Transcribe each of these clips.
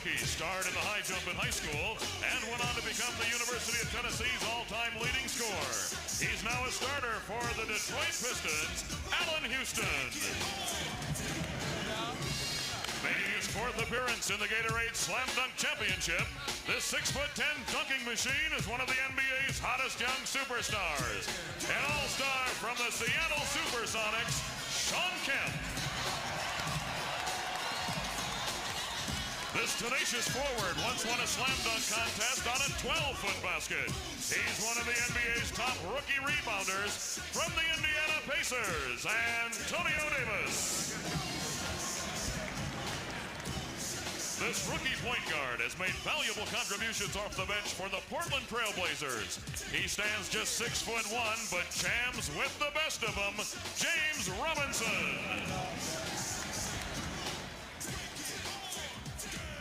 rookie starred in the high jump in high school and went on to become the University of Tennessee's all-time leading scorer. He's now a starter for the Detroit Pistons, Allen Houston. Making his fourth appearance in the Gatorade Slam Dunk Championship, this 6'10" dunking machine is one of the NBA's hottest young superstars. An all-star from the Seattle Supersonics, Shawn Kemp. This tenacious forward once won a slam dunk contest on a 12-foot basket. He's one of the NBA's top rookie rebounders from the Indiana Pacers, Antonio Davis. This rookie point guard has made valuable contributions off the bench for the Portland Trail Blazers. He stands just 6'1", but jams with the best of them, James Robinson.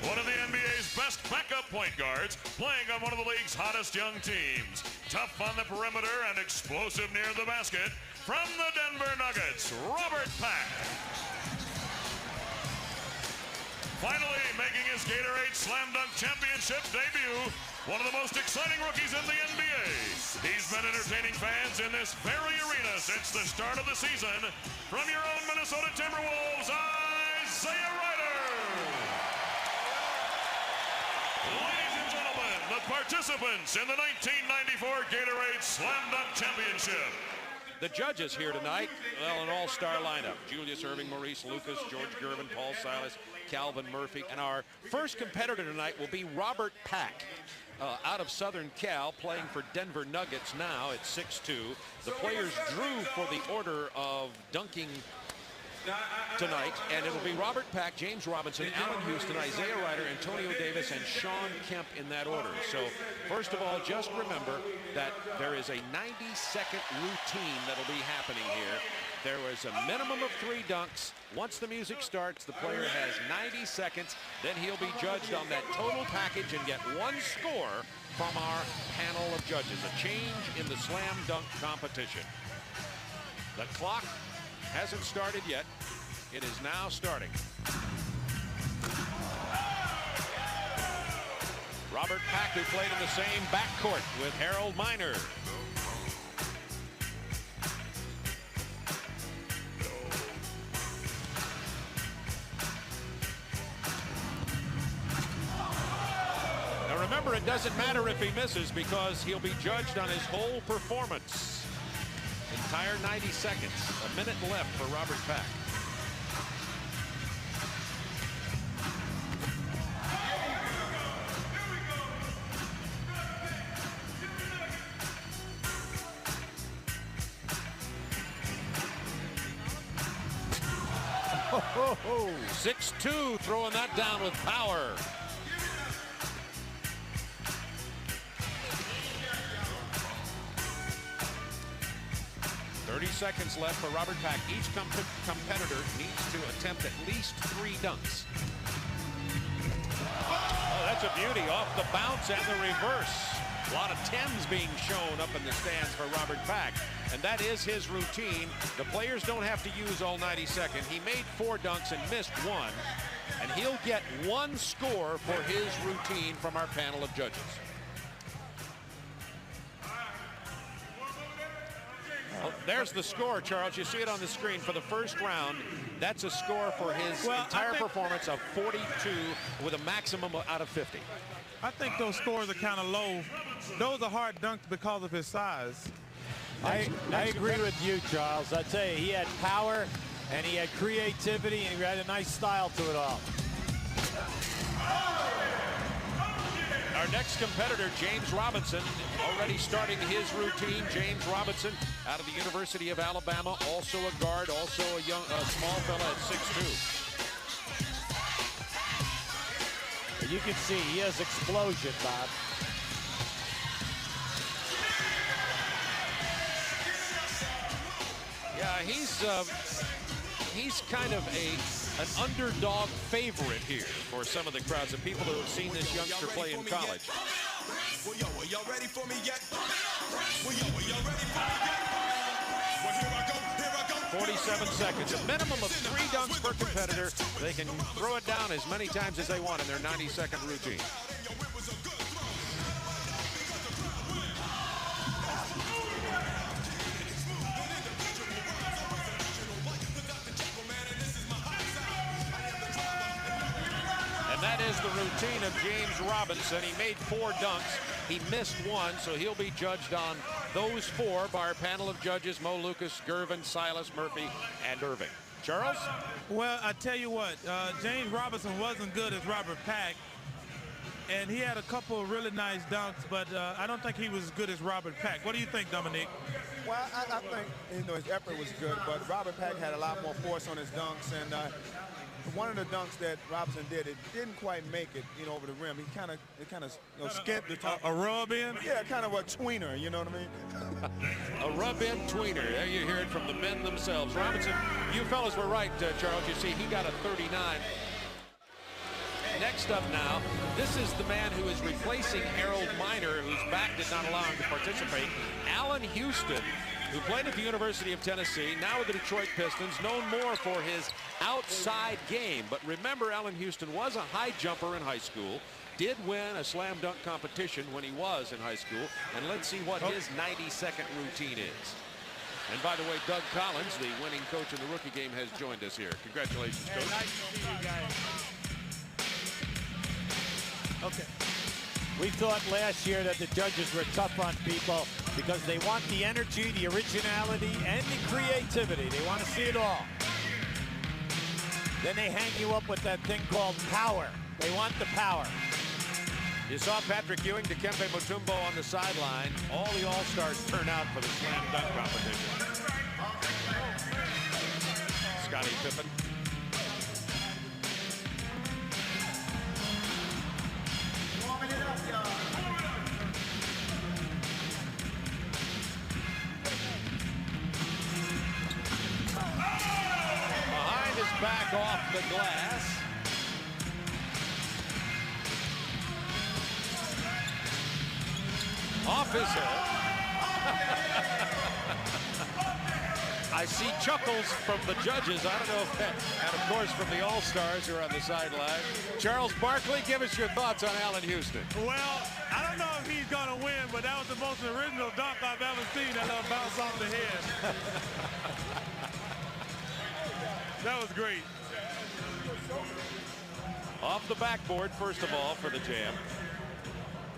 One of the NBA's best backup point guards, playing on one of the league's hottest young teams. Tough on the perimeter and explosive near the basket, from the Denver Nuggets, Robert Pack. Finally, making his Gatorade Slam Dunk Championship debut, one of the most exciting rookies in the NBA. He's been entertaining fans in this very arena since the start of the season. From your own Minnesota Timberwolves, Isaiah Ryder. Ladies and gentlemen, the participants in the 1994 Gatorade Slam Dunk Championship. The judges here tonight, well, an all-star lineup. Julius Erving, Maurice Lucas, George Gervin, Paul Silas, Calvin Murphy. And our first competitor tonight will be Robert Pack, out of Southern Cal, playing for Denver Nuggets now at 6'2". The players drew for the order of dunking tonight, and it'll be Robert Pack, James Robinson, Allen Houston, Isaiah Ryder, Antonio Davis, and Shawn Kemp in that order. So, first of all, just remember that there is a 90-second routine that'll be happening here. There is a minimum of 3 dunks. Once the music starts, the player has 90 seconds. Then he'll be judged on that total package and get 1 score from our panel of judges. A change in the slam dunk competition. The clock hasn't started yet. It is now starting. Robert Pack, who played in the same backcourt with Harold Miner. Now remember, it doesn't matter if he misses because he'll be judged on his whole performance. Entire 90 seconds, a minute left for Robert Pack. Ho, ho, ho. 6'2", throwing that down with power. Seconds left for Robert Pack. Each competitor needs to attempt at least 3 dunks. Oh, that's a beauty off the bounce and the reverse. A lot of 10s being shown up in the stands for Robert Pack, and that is his routine. The players don't have to use all 90 seconds. He made 4 dunks and missed 1, and he'll get 1 score for his routine from our panel of judges. Well, there's the score, Charles. You see it on the screen for the first round. That's a score for his entire performance of 42 with a maximum out of 50. I think those scores are kind of low. Those are hard dunks because of his size. I agree with you, Charles. I tell you, he had power and he had creativity and he had a nice style to it all. Our next competitor, James Robinson, already starting his routine. James Robinson out of the University of Alabama, also a guard, also a small fella at 6'2". You can see he has explosion, Bob. Yeah, he's kind of an underdog favorite here for some of the crowds of people who have seen this youngster play in college. Well, yo, are y'all ready for me yet? Well, yo, are y'all ready for me yet? Well, here I go, here I go. 47 seconds. A minimum of 3 dunks per competitor. They can throw it down as many times as they want in their 90-second routine. And that is the routine of James Robinson. He made 4 dunks. He missed 1, so he'll be judged on those 4 by our panel of judges: Mo, Lucas, Gervin, Silas, Murphy, and Irving. Charles? Well, I tell you what, James Robinson wasn't good as Robert Pack, and he had a couple of really nice dunks, but I don't think he was as good as Robert Pack. What do you think, Dominique? Well, I think his effort was good, but Robert Pack had a lot more force on his dunks, and one of the dunks that Robinson did, it didn't quite make it, over the rim. He kind of skipped the top. A rub in? Yeah, kind of a tweener, you know what I mean? A rub-in tweener. There you hear it from the men themselves. Robinson, you fellas were right, Charles. You see, he got a 39. Next up now, this is the man who is replacing Harold Miner, whose back did not allow him to participate. Allen Houston, who played at the University of Tennessee, now with the Detroit Pistons, known more for his outside game. But remember, Allen Houston was a high jumper in high school, did win a slam dunk competition when he was in high school. And let's see what his 90-second routine is. And by the way, Doug Collins, the winning coach in the rookie game, has joined us here. Congratulations, Coach. Nice to see you guys. Okay. We thought last year that the judges were tough on people because they want the energy, the originality, and the creativity. They want to see it all. Then they hang you up with that thing called power. They want the power. You saw Patrick Ewing, Dikembe Mutombo on the sideline. All the All-Stars turn out for the slam dunk competition. Scottie Pippen. Behind his back off the glass. Off his head. I see chuckles from the judges. I don't know if that, and of course from the All-Stars who are on the sideline. Charles Barkley, give us your thoughts on Allen Houston. Well, I don't know if he's going to win, but that was the most original dunk I've ever seen. That little bounce off the head. That was great. Off the backboard, first of all, for the jam.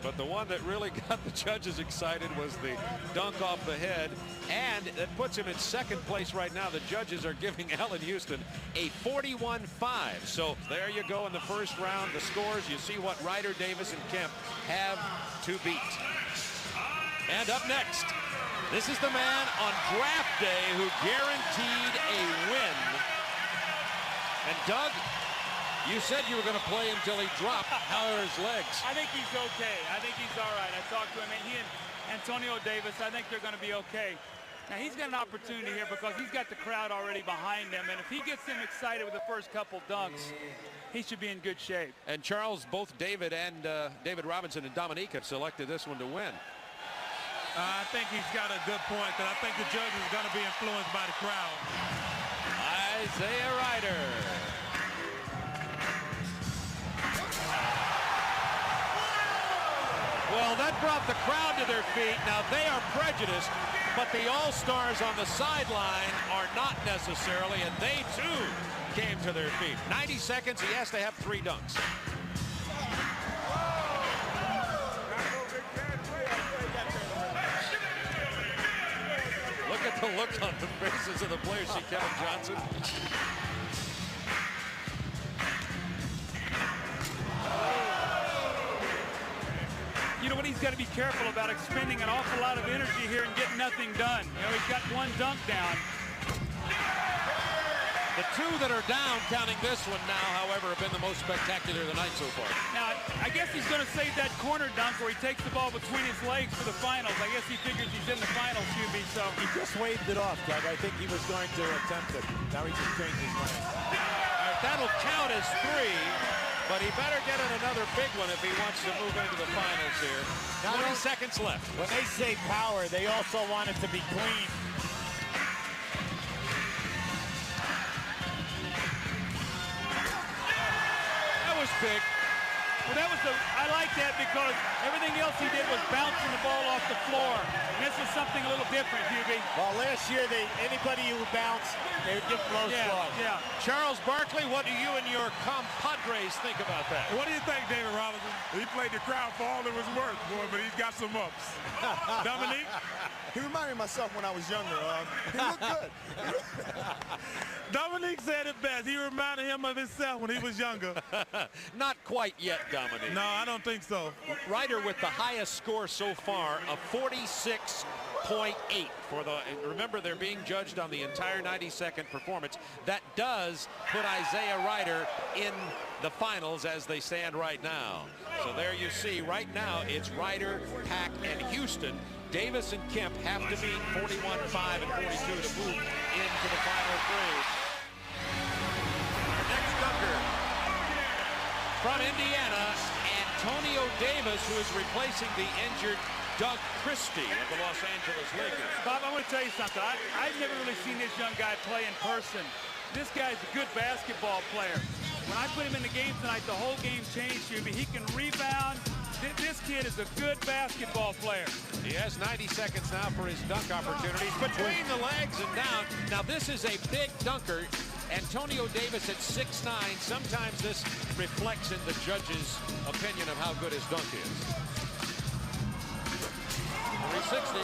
But the one that really got the judges excited was the dunk off the head, and that puts him in second place right now. The judges are giving Allen Houston a 41-5. So there you go in the first round. The scores, you see what Ryder, Davis, and Kemp have to beat. And up next, this is the man on draft day who guaranteed a win. And Doug, you said you were going to play until he dropped. How are his legs? I think he's okay. I think he's all right. I talked to him, and he and Antonio Davis, I think they're going to be okay. Now, he's got an opportunity here because he's got the crowd already behind him, and if he gets them excited with the first couple dunks, he should be in good shape. And Charles, both David Robinson and Dominique have selected this one to win. I think he's got a good point, because I think the judge is going to be influenced by the crowd. Isaiah Ryder. Well, that brought the crowd to their feet. Now, they are prejudiced, but the All-Stars on the sideline are not necessarily, and they, too, came to their feet. 90 seconds, he has to have 3 dunks. Look at the look on the faces of the players. See Kevin Johnson. You know what he's got to be careful about, expending an awful lot of energy here and getting nothing done. You know, he's got 1 dunk down. The 2 that are down, counting this one now, however, have been the most spectacular of the night so far. Now, I guess he's going to save that corner dunk where he takes the ball between his legs for the finals. I guess he figures he's in the finals, QB, so. He just waved it off, Doug. I think he was going to attempt it. Now he just changed his mind. All right, that'll count as 3. But he better get in another big one if he wants to move into the finals here. 20 seconds left. When they say power, they also want it to be clean. big. Well, I like that because everything else he did was bouncing the ball off the floor. And this is something a little different, Hubie. Well, last year, anybody who bounced, they would give low scoring. Yeah. Charles Barkley, what do you and your compadres think about that? What do you think, David Robinson? He played the crowd for all it was worth, boy, but he's got some ups. Dominique? He reminded me of myself when I was younger. He looked good. Dominique said it best. He reminded him of himself when he was younger. Not quite yet, Dominique. No, I don't think so. Ryder with the highest score so far of 46.8 for the, remember they're being judged on the entire 90-second performance. That does put Isaiah Ryder in the finals as they stand right now. So there you see, right now it's Ryder, Pack, and Houston. Davis and Kemp have to beat 41, 5, and 42 to move into the final three. Our next dunker from Indiana, Antonio Davis, who is replacing the injured Doug Christie of the Los Angeles Lakers. Bob, I want to tell you something. I've never really seen this young guy play in person. This guy's a good basketball player. When I put him in the game tonight, the whole game changed, Hubie. He can rebound. This kid is a good basketball player. He has 90 seconds now for his dunk opportunities between the legs and down. Now this is a big dunker. Antonio Davis at 6'9". Sometimes this reflects in the judge's opinion of how good his dunk is. 360.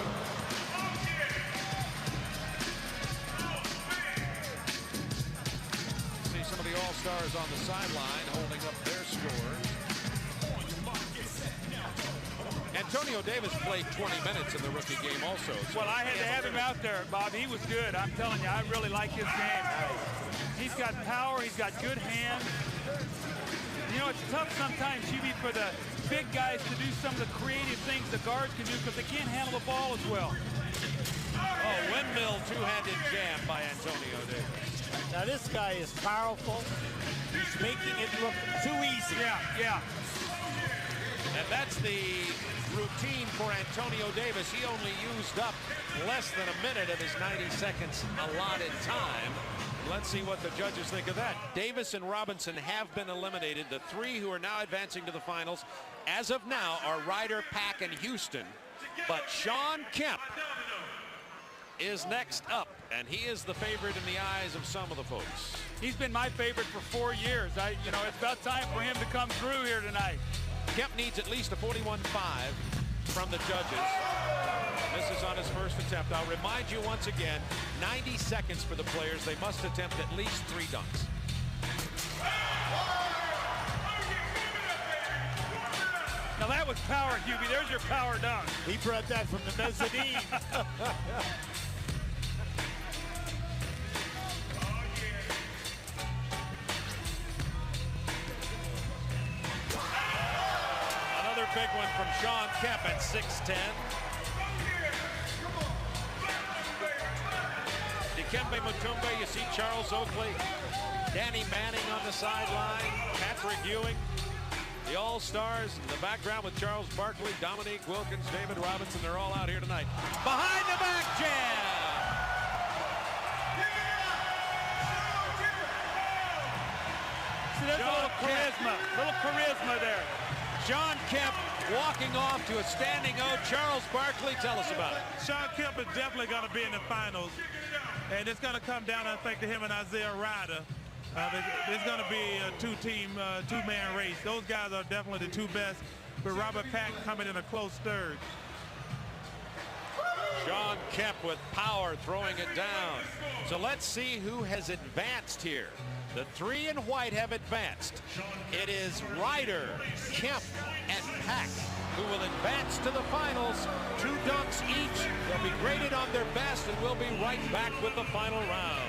See some of the All-Stars on the sideline holding up their scores. Antonio Davis played 20 minutes in the rookie game also. So well, I had to have him out there, Bob. He was good. I'm telling you, I really like his game. He's got power. He's got good hands. You know, it's tough sometimes, Hubie, for the big guys to do some of the creative things the guards can do because they can't handle the ball as well. Oh, windmill two-handed jam by Antonio Davis. Now, this guy is powerful. He's making it look too easy. Yeah. And that's the routine for Antonio Davis. He only used up less than a minute of his 90 seconds allotted time. Let's see what the judges think of that. Davis and Robinson have been eliminated. The three who are now advancing to the finals, as of now, are Ryder, Pack, and Houston. But Shawn Kemp is next up, and he is the favorite in the eyes of some of the folks. He's been my favorite for 4 years. You know, it's about time for him to come through here tonight. Kemp needs at least a 41-5 from the judges. This is on his first attempt. I'll remind you once again, 90 seconds for the players. They must attempt at least 3 dunks. Now that was power, Hubie. There's your power dunk. He brought that from the mezzanine. Big one from Shawn Kemp at 6'10". Dikembe Mutombe, you see Charles Oakley, Danny Manning on the sideline, Patrick Ewing, the All-Stars in the background with Charles Barkley, Dominique Wilkins, David Robinson. They're all out here tonight. Behind the back jam! See, there's a little charisma there. Shawn Kemp walking off to a standing O. Charles Barkley, tell us about it. Shawn Kemp is definitely going to be in the finals. And it's going to come down, I think, to him and Isaiah Ryder. It's going to be a two-man race. Those guys are definitely the 2 best, but Robert Pack coming in a close third. Shawn Kemp with power throwing it down. So let's see who has advanced here. The 3 in white have advanced. It is Ryder, Kemp, and Pack who will advance to the finals. 2 dunks each. They'll be graded on their best, and we'll be right back with the final round.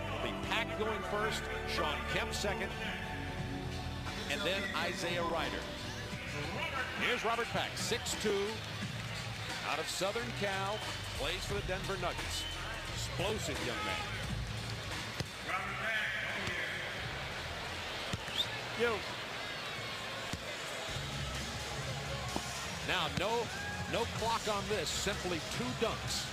It'll be Pack going first, Shawn Kemp second, and then Isaiah Ryder. Here's Robert Pack, 6'2", out of Southern Cal, plays for the Denver Nuggets. Explosive young man. Yo. Now, no clock on this, simply 2 dunks.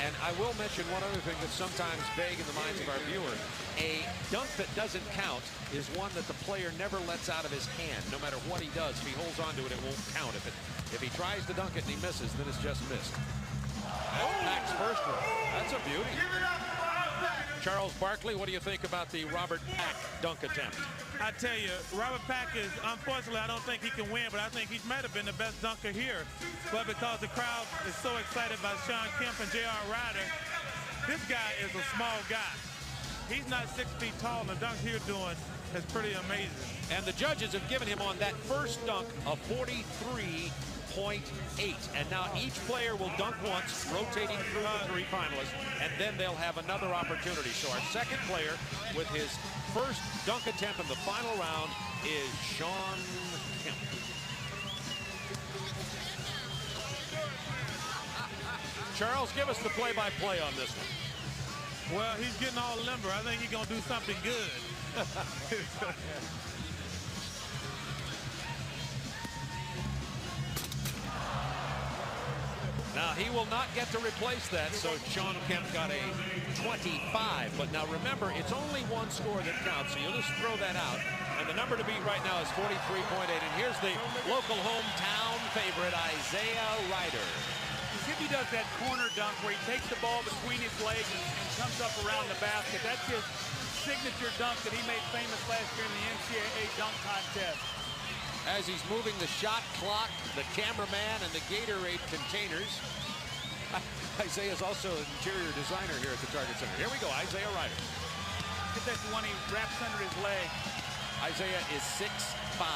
And I will mention one other thing that's sometimes vague in the minds of our viewer. A dunk that doesn't count is one that the player never lets out of his hand. No matter what he does, if he holds onto it, it won't count. If he tries to dunk it and he misses, then it's just missed. That's Pack's first one. That's a beauty. Charles Barkley, what do you think about the Robert Pack dunk attempt? I tell you, Robert Pack is, unfortunately, I don't think he can win, but I think he might have been the best dunker here. But because the crowd is so excited by Sean Kemp and J.R. Ryder, this guy is a small guy. He's not 6 feet tall, and the dunk here doing is pretty amazing. And the judges have given him on that first dunk a 43.8. And now each player will dunk once, rotating through the 3 finalists, and then they'll have another opportunity. So our second player with his first dunk attempt in the final round is Sean Kemp. Charles, give us the play-by-play on this one. Well, he's getting all limber. I think he's going to do something good. Now, he will not get to replace that, so Sean Kemp got a 25. But now, remember, it's only one score that counts, so you'll just throw that out. And the number to beat right now is 43.8. And here's the local hometown favorite, Isaiah Ryder. He does that corner dunk where he takes the ball between his legs and comes up around the basket. That's his signature dunk that he made famous last year in the NCAA dunk contest. As he's moving the shot clock, the cameraman, and the Gatorade containers. Isaiah's also an interior designer here at the Target Center. Here we go, Isaiah Ryder. Get that one he wraps under his leg. Isaiah is 6'5".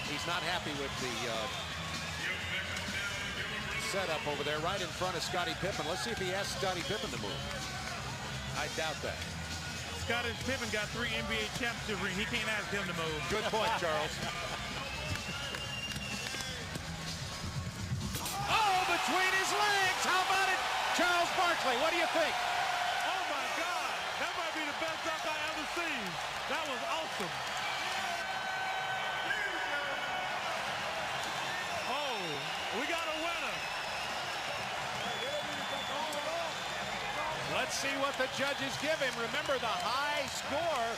He's not happy with the setup over there, right in front of Scottie Pippen. Let's see if he asks Scottie Pippen to move. I doubt that. Scottie Pippen got 3 NBA championship rings. He can't ask him to move. Good point, Charles. Oh, between his legs. How about it? Charles Barkley, what do you think? Oh, my God. That might be the best dunk I ever seen. That was awesome. Oh, we got a winner. Let's see what the judges give him. Remember, the high score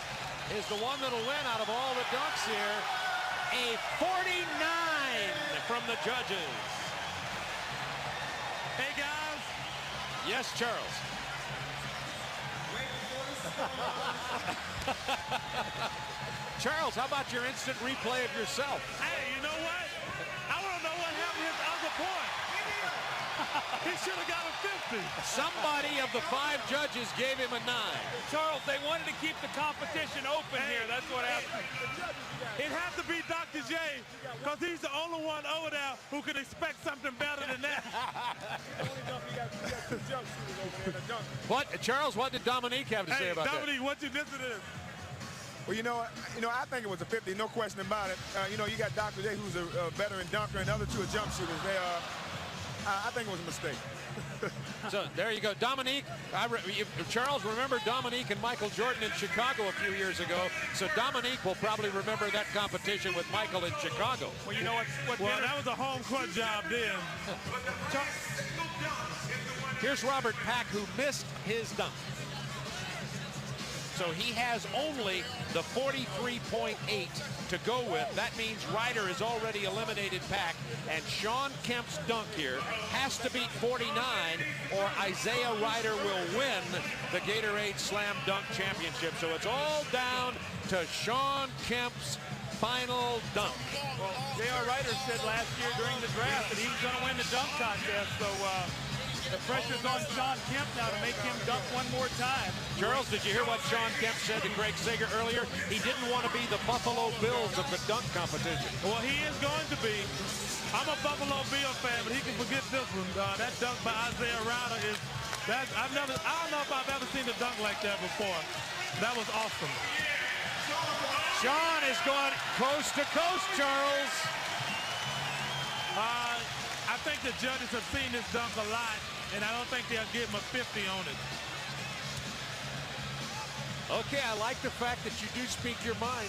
is the one that'll win out of all the dunks here. A 49 from the judges. Hey, guys. Yes, Charles. Charles, how about your instant replay of yourself? Hey, you know what? I want to know what happened to his other point. He should have got a 50. Somebody of the 5 judges gave him a 9. Charles, they wanted to keep the competition open here. That's what happened. It had to be Dr. J, because he's the only one over there who could expect something better than that. What, Charles, what did Dominique have to say about Dominique, what you did to this? Well, I think it was a 50, no question about it. You got Dr. J, who's a veteran dunker, and the other 2 are jump shooters. I think it was a mistake. So there you go, Dominique. Charles, remember Dominique and Michael Jordan in Chicago a few years ago. So Dominique will probably remember that competition with Michael in Chicago. Well, you know what? Well, that was a home court job then. Here's Robert Pack, who missed his dunk. So he has only the 43.8 to go with. That means Ryder has already eliminated Pack, and Sean Kemp's dunk here has to beat 49, or Isaiah Ryder will win the Gatorade Slam Dunk Championship. So it's all down to Sean Kemp's final dunk. Well, J.R. Ryder said last year during the draft that he was going to win the dunk contest, so the pressure's on Sean Kemp now to make him dunk one more time. Charles, did you hear what Sean Kemp said to Greg Sager earlier? He didn't want to be the Buffalo Bills of the dunk competition. Well, he is going to be. I'm a Buffalo Bill fan, but he can forget this one. That dunk by Isaiah Ryder is, I don't know if I've ever seen a dunk like that before. That was awesome. Sean is going coast to coast, Charles. I think the judges have seen this dunk a lot, and I don't think they'll give him a 50 on it. Okay, I like the fact that you do speak your mind.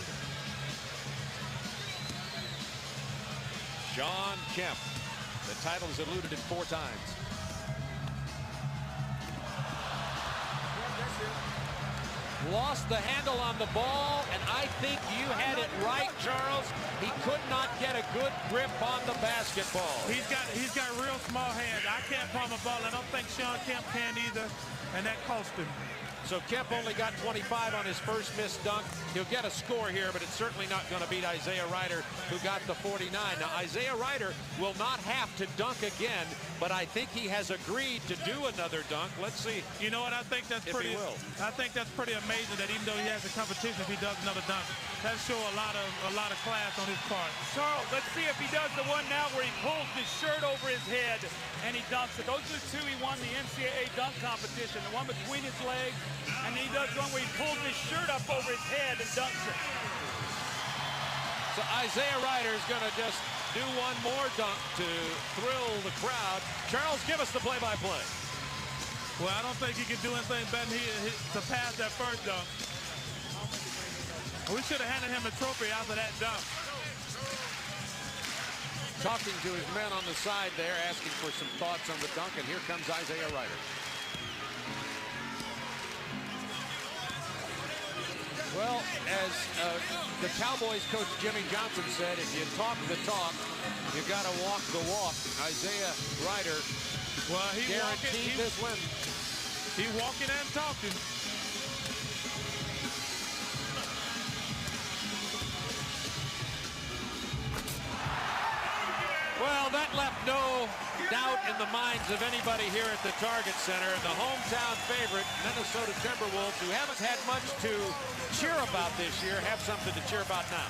Sean Kemp. The title is eluded 4 times. lost the handle on the ball, and I think you had it right, Charles. He could not get a good grip on the basketball. He's got real small hands. I can't palm a ball. I don't think Sean Kemp can either, and that cost him. So Kemp only got 25 on his first missed dunk. He'll get a score here, but it's certainly not going to beat Isaiah Rider, who got the 49. Now, Isaiah Rider will not have to dunk again, but I think he has agreed to do another dunk. Let's see. You know what? I think that's pretty. I think that's pretty amazing that even though he has a competition, if he does another dunk, that shows a lot of class on his part. Charles, let's see if he does the one now where he pulls his shirt over his head and he dunks it. Those are the two he won the NCAA dunk competition. The one between his legs, and he does one where he pulls his shirt up over his head and dunks it. So Isaiah Rider is going to just do one more dunk to thrill the crowd. Charles, give us the play-by-play. Well, I don't think he can do anything better than he to pass that first dunk. We should have handed him a trophy after that dunk. Talking to his men on the side there, asking for some thoughts on the dunk, and here comes Isaiah Rider. Well, as the Cowboys coach Jimmy Johnson said, if you talk the talk, you got to walk the walk. Isaiah Rider, well, he guaranteed this win. He walking and talking. Well, that left no doubt in the minds of anybody here at the Target Center. The hometown favorite, Minnesota Timberwolves, who haven't had much to cheer about this year, have something to cheer about now.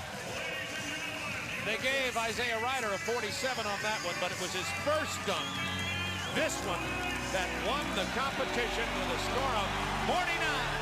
They gave Isaiah Rider a 47 on that one, but it was his first dunk, this one, that won the competition with a score of 49.